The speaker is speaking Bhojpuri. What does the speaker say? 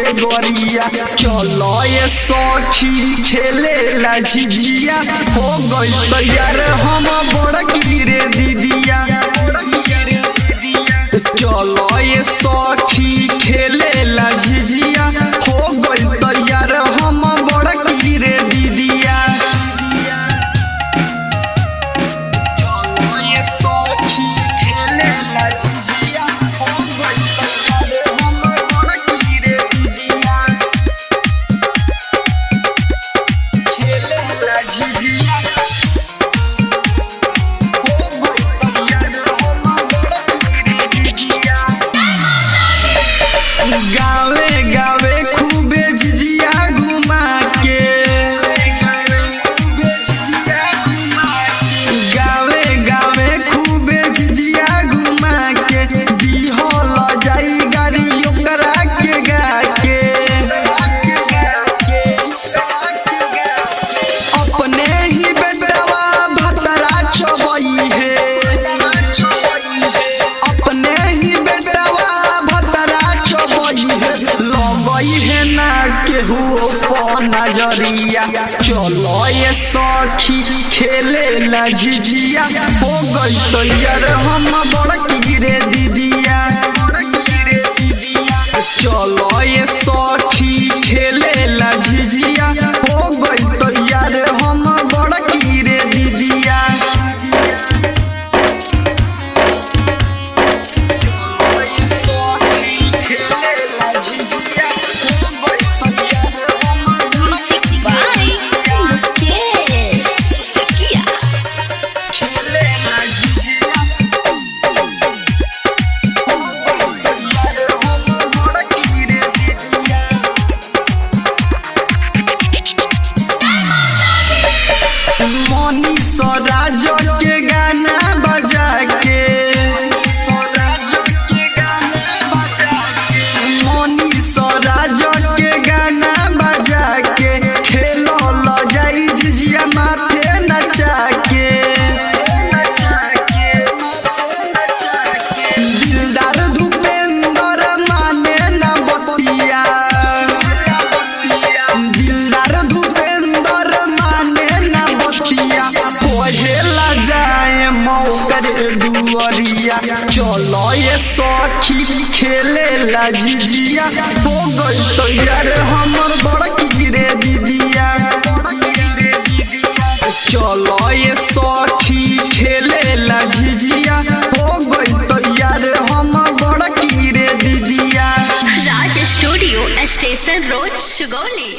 के गोरिया। चलो ये सखी खेले ला झिझिया, हो गई तैयार हम बड़की रे दीदिया। चलो ये सखी खेले ला झिझिया, हो गई तैयार हम बड़की रे दीदिया। चलो ये सखी खेले ला झिझिया, हो गई तैयार हम बड़की रे दीदिया। खेले ला झिझिया, गावे गावे खूबे झिझिया घुमा के, गावे गावे खूबे झिझिया घुमा के, दिहल जाई गाड़ी ओकरा के गा के। अपने ही बेटवा भतरा चबई है, अपने ही बेटवा भतरा चबई है, लगई है ना केहू नजरिया। चलो ये सखी खेले ला झिझिया, हो गई तैयार हम बड़की रे दीदिया। चलो ये सखी खेले ला झिझिया, हो गई तैयार हम बड़की रे दीदिया। मनी स्वराज के गाना बजा के, मनी स्वराज के गाना बजा के, खेलो ल जाई झिझिया माथे नचा के। दिलदार धुपेंद्र माने न बतिया, दिलदार धुपेंद्र माने न बतिया, कोहेला जाए मौकर दुआरिया। चलो ये सखी खेले ला झिझिया, हो गई तैयार हमर बड़की रे दीदिया। चलो ये सखी खेले ला झिझिया, हो गई तैयार हम बड़की रे दीदिया। राज स्टूडियो, स्टेशन रोड, सुगौली।